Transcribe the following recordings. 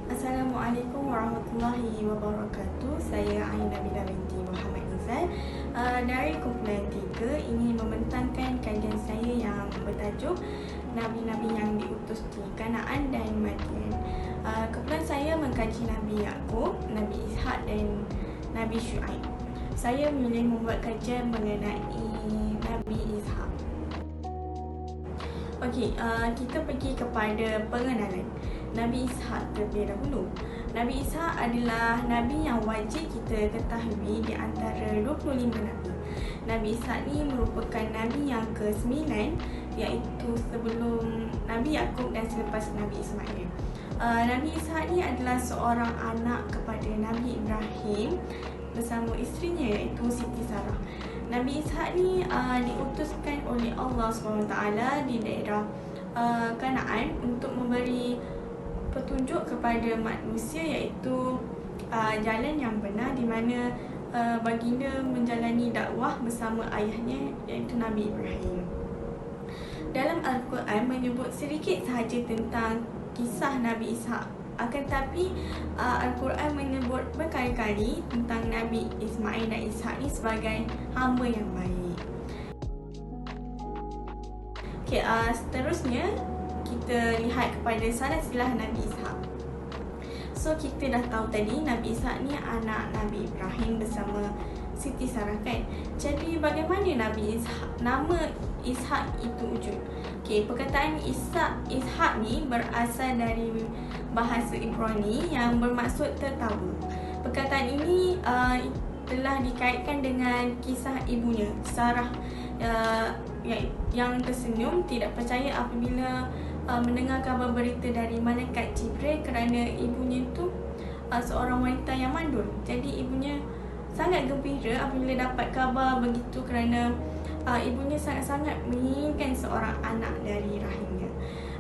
Assalamualaikum warahmatullahi wabarakatuh. Saya Aina Bila binti Muhammad Izal dari kumpulan 3 ingin membentangkan kajian saya yang bertajuk Nabi-Nabi yang diutus di Kanaan dan Madian. Kumpulan saya mengkaji Nabi Yaqub, Nabi Ishak dan Nabi Syuaib. Saya memilih membuat kajian mengenai Nabi Ishak. Okey, kita pergi kepada pengenalan Nabi Ishak terlebih dahulu. Nabi Ishak adalah Nabi yang wajib kita ketahui di antara 25 Nabi. Nabi Ishak ni merupakan Nabi yang ke-9, iaitu sebelum Nabi Yaqub dan selepas Nabi Ismail. Nabi Ishak ni adalah seorang anak kepada Nabi Ibrahim bersama isterinya iaitu Siti Sarah. Nabi Ishak ni diutuskan oleh Allah SWT di daerah Kanaan untuk memberi petunjuk kepada manusia iaitu jalan yang benar di mana baginda menjalani dakwah bersama ayahnya iaitu Nabi Ibrahim. Dalam Al-Quran menyebut sedikit sahaja tentang kisah Nabi Ishak, akan tetapi Al-Quran menyebut berkali-kali tentang Nabi Ismail dan Ishak ni sebagai hamba yang baik. Okay, seterusnya kita lihat kepada silsilah Nabi Ishak. So kita dah tahu tadi Nabi Ishak ni anak Nabi Ibrahim bersama Siti Sarah kan. Jadi bagaimana Nabi Ishak, nama Ishak itu wujud? Okay, perkataan Ishak ni berasal dari bahasa Ibrani yang bermaksud tertawa. Perkataan ini telah dikaitkan dengan kisah ibunya Sarah yang tersenyum tidak percaya apabila mendengar kabar berita dari malaikat Jibril kerana ibunya itu seorang wanita yang mandul. Jadi ibunya sangat gembira apabila dapat kabar begitu kerana ibunya sangat-sangat menginginkan seorang anak dari rahimnya.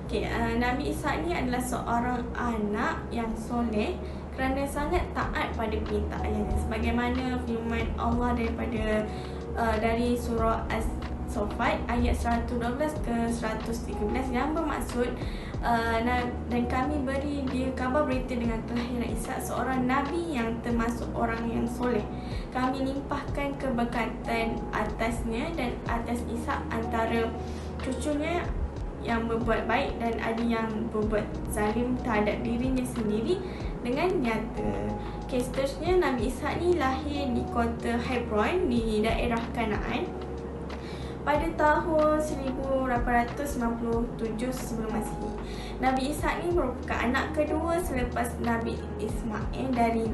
Okay, Nabi Ishak ni adalah seorang anak yang soleh kerana sangat taat pada perintah ayahnya. Sebagaimana firman Allah dari surah As-Saffat ayat 112 ke 113 yang bermaksud dan kami beri dia kabar berita dengan kelahiran Ishak, seorang Nabi yang termasuk orang yang soleh. Kami limpahkan keberkatan atasnya dan atas Ishak antara cucunya yang berbuat baik dan ada yang berbuat zalim terhadap dirinya sendiri dengan nyata. Okay, seterusnya Nabi Ishak ni lahir di kota Hebron di daerah Kanaan pada tahun 1897 sebelum Masihi. Nabi Ishak ni merupakan anak kedua selepas Nabi Ismail dari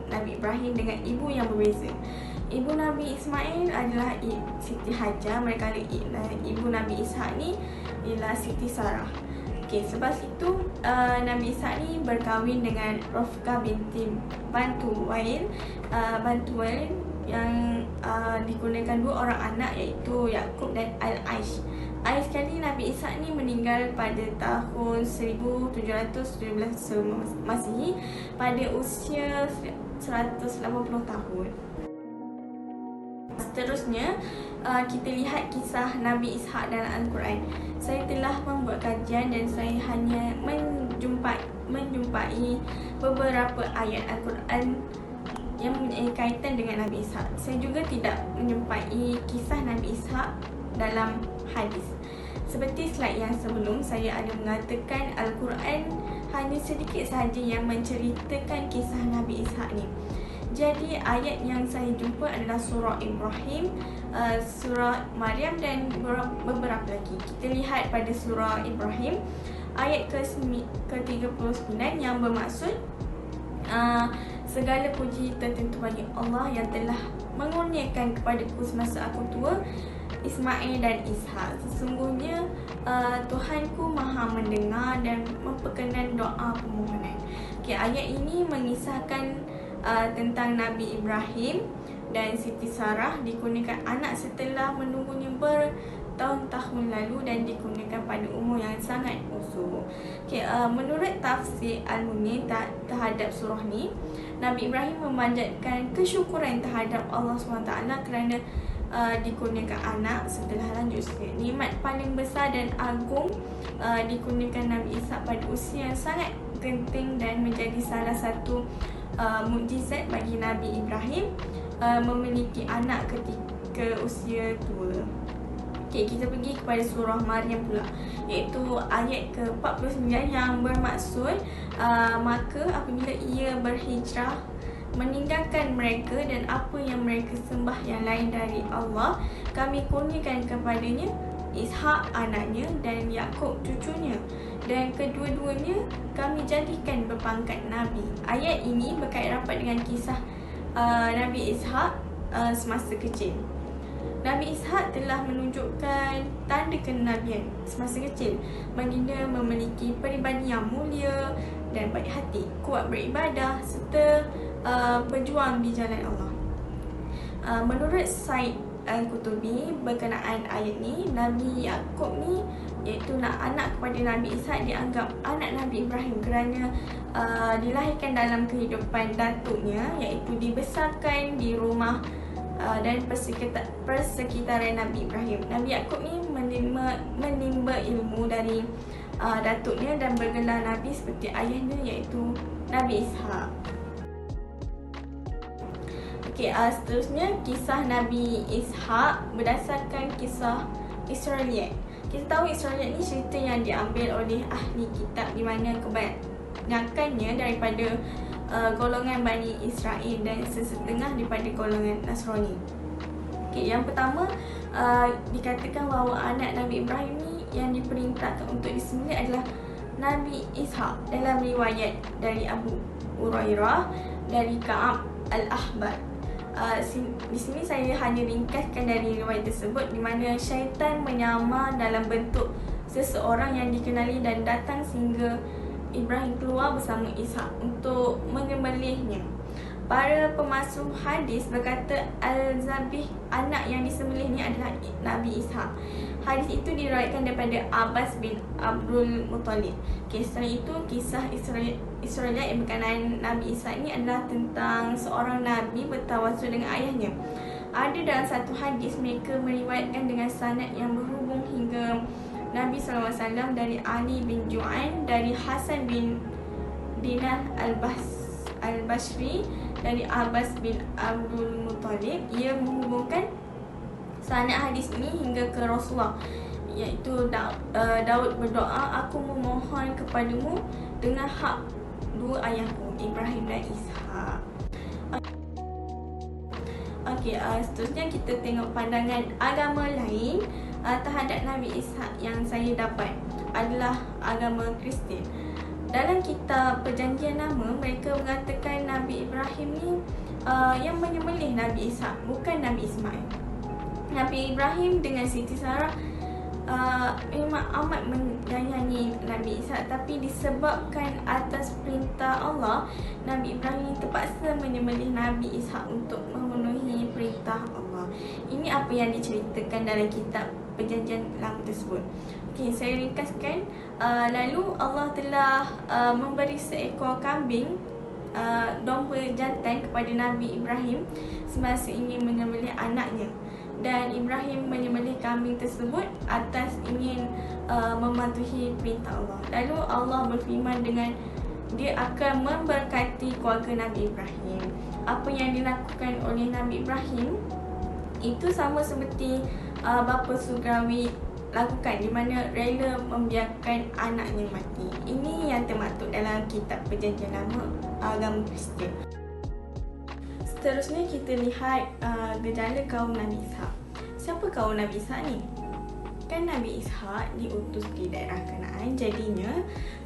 Nabi Ibrahim dengan ibu yang berbeza. Ibu Nabi Ismail adalah Siti Hajar, manakala ibu Nabi Ishak ni ialah Siti Sarah. Okay, selepas itu Nabi Ishak ni berkahwin dengan Rofqah binti Bantuwail yang dikurniakan dua orang anak iaitu Yaqub dan Al-Aish. Akhir sekali Nabi Ishak ni meninggal pada tahun 1717 sebelum Masihi pada usia 180 tahun. Seterusnya kita lihat kisah Nabi Ishak dalam Al-Quran. Saya telah membuat kajian dan saya hanya menjumpai beberapa ayat Al-Quran yang mempunyai kaitan dengan Nabi Ishak. Saya juga tidak menjumpai kisah Nabi Ishak dalam hadis. Seperti slide yang sebelum, saya ada mengatakan Al-Quran hanya sedikit sahaja yang menceritakan kisah Nabi Ishak ni. Jadi ayat yang saya jumpa adalah surah Ibrahim, surah Maryam dan beberapa lagi. Kita lihat pada surah Ibrahim ayat ke-39 yang bermaksud segala puji tertentu bagi Allah yang telah mengurniakan kepadaku semasa aku tua Ismail dan Ishak. Sesungguhnya Tuhanku maha mendengar dan memperkenan doa permohonan. Okay, ayat ini mengisahkan tentang Nabi Ibrahim dan Siti Sarah dikurniakan anak setelah menunggunya bertahun-tahun lalu dan dikurniakan pada umur yang sangat usul. Okay, menurut tafsir Al-Munir terhadap surah ni, Nabi Ibrahim memanjatkan kesyukuran terhadap Allah SWT kerana dikurniakan anak setelah lanjut usia. Nikmat paling besar dan agung dikurniakan Nabi Ishak pada usia yang sangat genting dan menjadi salah satu mukjizat bagi Nabi Ibrahim memiliki anak ketika usia tua. Okay, kita pergi kepada surah Maryam pula, iaitu ayat ke-49 yang bermaksud maka apabila ia berhijrah meninggalkan mereka dan apa yang mereka sembah yang lain dari Allah, kami kurniakan kepadanya Ishak anaknya dan Yakub cucunya, dan kedua-duanya kami jadikan berpangkat Nabi. Ayat ini berkait rapat dengan kisah Nabi Ishak semasa kecil. Nabi Ishak telah menunjukkan tanda kenabian semasa kecil. Baginda memiliki peribadi yang mulia dan baik hati, kuat beribadah serta berjuang di jalan Allah. Menurut Said Al-Qutubi berkenaan ayat ni, Nabi Yakub ni iaitu anak kepada Nabi Ishak dianggap anak Nabi Ibrahim kerana dilahirkan dalam kehidupan datuknya, iaitu dibesarkan di rumah dan persekitaran Nabi Ibrahim. Nabi Yakub ni menimba ilmu dari datuknya dan bergelar Nabi seperti ayahnya, iaitu Nabi Ishak. Okay, seterusnya kisah Nabi Ishak berdasarkan kisah Israiliyat. Kita tahu Israiliyat ni cerita yang diambil oleh ahli kitab, di mana kebanyakannya daripada golongan Bani Israel dan sesetengah daripada golongan Nasrani. Okay, yang pertama dikatakan bahawa anak Nabi Ibrahim ni yang diperintahkan untuk disembelih adalah Nabi Ishak dalam riwayat dari Abu Hurairah dari Ka'ab Al-Ahbar. Di sini saya hanya ringkaskan dari riwayat tersebut, di mana syaitan menyamar dalam bentuk seseorang yang dikenali dan datang sehingga Ibrahim keluar bersama Ishak untuk menyembelihnya. Para pemasuk hadis berkata Al-Zabih, anak yang disembelih ni adalah Nabi Ishak. Hadis itu diriwayatkan daripada Abbas bin Abdul Muttalib. Setelah itu kisah Israiliyat yang berkenaan Nabi Ishak ni adalah tentang seorang Nabi bertawasul dengan ayahnya. Ada dalam satu hadis mereka meriwayatkan dengan sanad yang berhubung hingga Nabi SAW dari Ali bin Ju'an, dari Hasan bin Dinar Al-Bashri, dari Abbas bin Abdul Muttalib. Ia menghubungkan sanad hadis ini hingga ke Rasulullah, iaitu Daud berdoa, aku memohon kepadamu dengan hak dua ayahku, Ibrahim dan Ishak. Okey, seterusnya kita tengok pandangan agama lain terhadap Nabi Ishak yang saya dapat adalah agama Kristian. Dalam kitab Perjanjian Lama, mereka mengatakan Nabi Ibrahim ni yang menyembelih Nabi Ishak, bukan Nabi Ismail. Nabi Ibrahim dengan Siti Sarah memang amat menyayangi Nabi Ishak, tapi disebabkan atas perintah Allah, Nabi Ibrahim terpaksa menyembelih Nabi Ishak untuk memenuhi perintah Allah. Ini apa yang diceritakan dalam kitab Perjanjian Lama tersebut. Okay, saya ringkaskan. Lalu Allah telah memberi seekor kambing, domba jantan kepada Nabi Ibrahim semasa ingin menyembelih anaknya, dan Ibrahim menyembelih kambing tersebut atas ingin mematuhi perintah Allah. Lalu Allah berfirman dengan dia akan memberkati keluarga Nabi Ibrahim. Apa yang dilakukan oleh Nabi Ibrahim itu sama seperti bapa surgawi lakukan, di mana rela membiarkan anaknya mati. Ini yang termaktub dalam kitab Perjanjian Lama agama Kristian. Seterusnya kita lihat gejala kaum Nabi Ishak. Siapa kaum Nabi Ishak ni? Kan Nabi Ishak diutus di daerah Kanaan, jadinya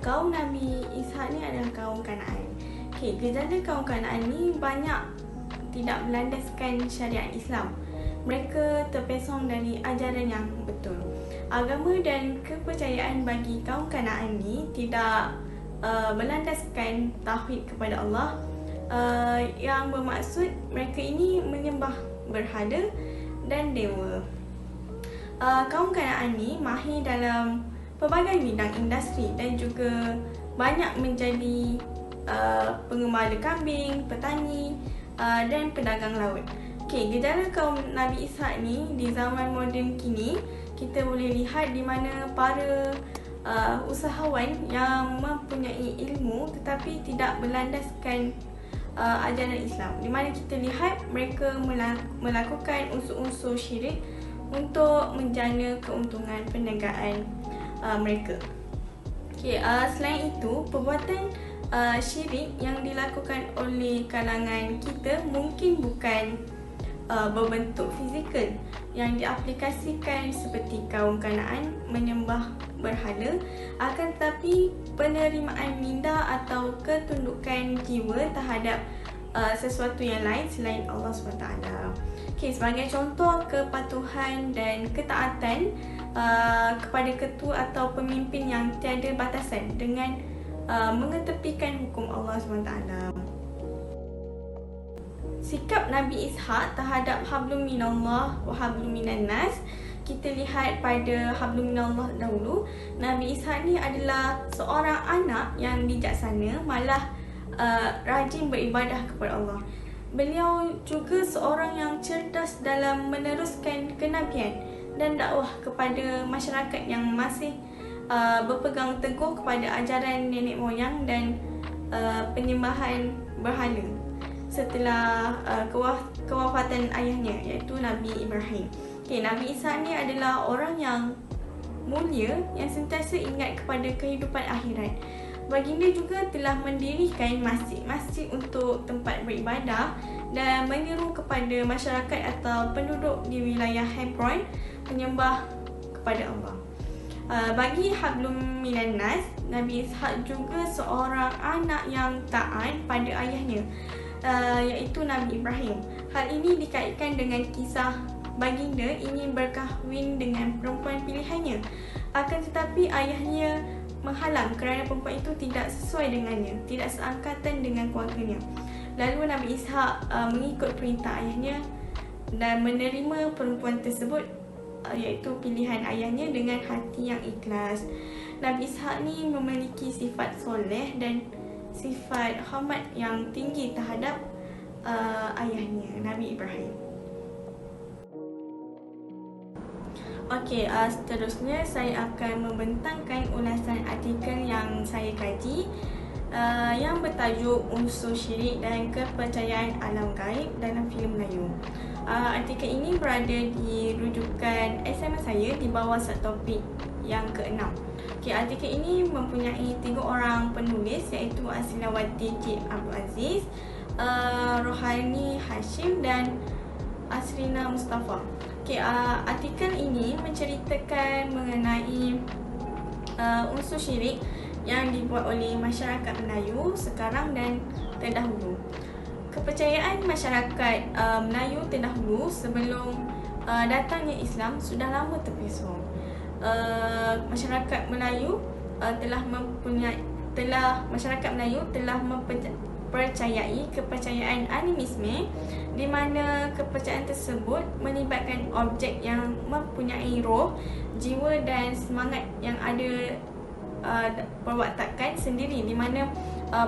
kaum Nabi Ishak ni adalah kaum Kanaan. Okay, gejala kaum Kanaan ni banyak tidak berlandaskan syariat Islam. Mereka terpesong dari ajaran yang betul. Agama dan kepercayaan bagi kaum Kanaan ni tidak berlandaskan tauhid kepada Allah, yang bermaksud mereka ini menyembah berhala dan dewa. Kaum Kanaan ni mahir dalam pelbagai bidang industri dan juga banyak menjadi pengembala kambing, petani dan pedagang laut. Okey, gejala kaum Nabi Ishak ni di zaman moden kini kita boleh lihat di mana para usahawan yang mempunyai ilmu tetapi tidak berlandaskan ajaran Islam, di mana kita lihat mereka melakukan unsur-unsur syirik untuk menjana keuntungan perniagaan mereka. Okay, selain itu, perbuatan syirik yang dilakukan oleh kalangan kita mungkin bukan berbentuk fizikal yang diaplikasikan seperti kaum Kanaan menyembah berhala, akan tetapi penerimaan minda atau ketundukan jiwa terhadap sesuatu yang lain selain Allah SWT. Okay, sebagai contoh kepatuhan dan ketaatan kepada ketua atau pemimpin yang tiada batasan dengan mengetepikan hukum Allah SWT. Sikap Nabi Ishak terhadap hablum minallah wa hablum minan nas, kita lihat pada hablum minallah dahulu. Nabi Ishak ni adalah seorang anak yang bijaksana, malah rajin beribadah kepada Allah. Beliau juga seorang yang cerdas dalam meneruskan kenabian dan dakwah kepada masyarakat yang masih berpegang teguh kepada ajaran nenek moyang dan penyembahan berhala setelah kewafatan ayahnya, iaitu Nabi Ibrahim. Okay, Nabi Ishak ni adalah orang yang mulia yang sentiasa ingat kepada kehidupan akhirat. Baginda juga telah mendirikan masjid-masjid untuk tempat beribadah dan menyeru kepada masyarakat atau penduduk di wilayah Hebron menyembah kepada Allah. Bagi hablum minan nas, Nabi Ishak juga seorang anak yang taat pada ayahnya, iaitu Nabi Ibrahim. Hal ini dikaitkan dengan kisah baginda ingin berkahwin dengan perempuan pilihannya, akan tetapi ayahnya menghalang kerana perempuan itu tidak sesuai dengannya, tidak seangkatan dengan keluarganya. Lalu Nabi Ishak mengikut perintah ayahnya dan menerima perempuan tersebut, iaitu pilihan ayahnya, dengan hati yang ikhlas. Nabi Ishak ni memiliki sifat soleh dan sifat hormat yang tinggi terhadap ayahnya, Nabi Ibrahim. Okey, seterusnya saya akan membentangkan ulasan artikel yang saya kaji yang bertajuk Unsur Syirik dan Kepercayaan Alam Gaib dalam filem Melayu. Artikel ini berada di rujukan assignment saya di bawah subtopik yang ke-6. Okay, artikel ini mempunyai 3 orang penulis, iaitu Asilawati Cik Abdul Aziz, Rohani Hashim dan Asrina Mustafa. Okay, artikel ini menceritakan mengenai unsur syirik yang dibuat oleh masyarakat Melayu sekarang dan terdahulu. Kepercayaan masyarakat Melayu terdahulu sebelum datangnya Islam sudah lama terpesong. Masyarakat Melayu telah mempercayai kepercayaan animisme, di mana kepercayaan tersebut melibatkan objek yang mempunyai roh, jiwa dan semangat yang ada perwatakan sendiri, di mana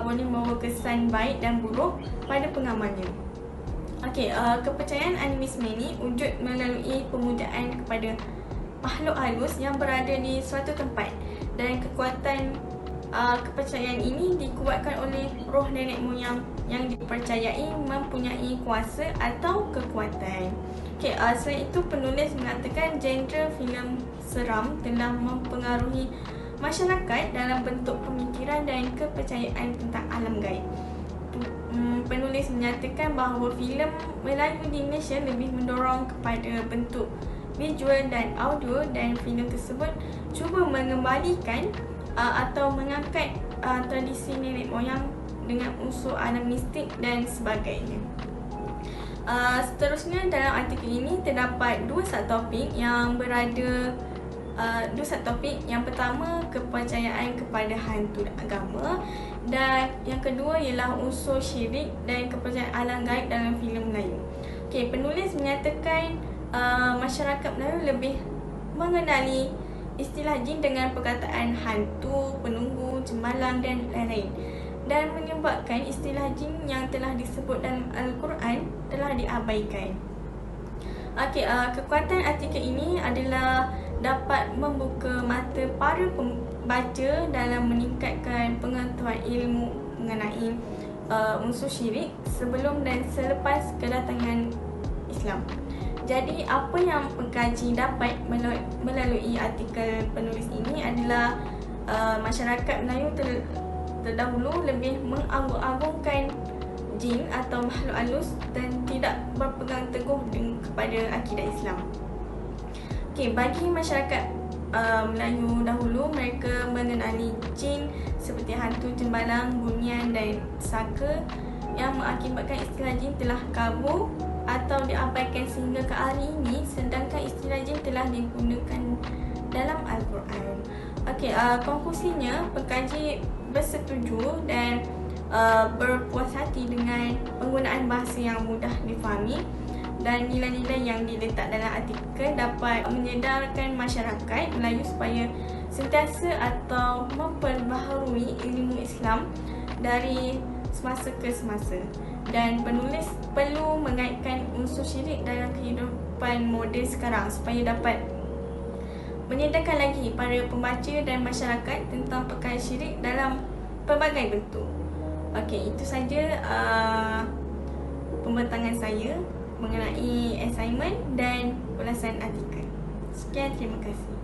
boleh membawa kesan baik dan buruk pada pengamalnya. Okey, kepercayaan animisme ni wujud melalui pemujaan kepada makhluk halus yang berada di suatu tempat, dan kekuatan kepercayaan ini dikuatkan oleh roh nenek moyang yang dipercayai mempunyai kuasa atau kekuatan. Okay, selain itu, penulis mengatakan genre filem seram telah mempengaruhi masyarakat dalam bentuk pemikiran dan kepercayaan tentang alam gaib. Penulis menyatakan bahawa filem Melayu di Malaysia lebih mendorong kepada bentuk visual dan audio, dan filem tersebut cuba mengembalikan atau mengangkat tradisi nenek moyang dengan unsur alam mistik dan sebagainya. Seterusnya dalam artikel ini terdapat 2 subtopik yang berada yang pertama, kepercayaan kepada hantu agama, dan yang kedua ialah unsur syirik dan kepercayaan alam gaib dalam filem Melayu. Okay, penulis menyatakan masyarakat Melayu lebih mengenali istilah jin dengan perkataan hantu, penunggu, cemalang dan lain-lain, dan menyebabkan istilah jin yang telah disebut dalam Al-Quran telah diabaikan. Okey, kekuatan artikel ini adalah dapat membuka mata para pembaca dalam meningkatkan pengetahuan ilmu mengenai unsur syirik sebelum dan selepas kedatangan Islam. Jadi apa yang pengkaji dapat melalui artikel penulis ini adalah masyarakat Melayu terdahulu lebih mengagung-agungkan jin atau makhluk halus dan tidak berpegang teguh kepada akidah Islam. Okey, bagi masyarakat Melayu dahulu, mereka mengenali jin seperti hantu jembalang, bunian dan saka yang mengakibatkan istilah jin telah kabur atau diabaikan sehingga ke hari ini, sedangkan istilah jin telah digunakan dalam Al-Quran. Okey, konklusinya pengkaji bersetuju dan berpuas hati dengan penggunaan bahasa yang mudah difahami dan nilai-nilai yang diletak dalam artikel dapat menyedarkan masyarakat Melayu supaya sentiasa atau memperbaharui ilmu Islam dari semasa ke semasa, dan penulis perlu mengaitkan unsur syirik dalam kehidupan moden sekarang supaya dapat menyedarkan lagi para pembaca dan masyarakat tentang perkara syirik dalam pelbagai bentuk. Okey, itu saja pembentangan saya mengenai assignment dan ulasan artikel. Sekian, terima kasih.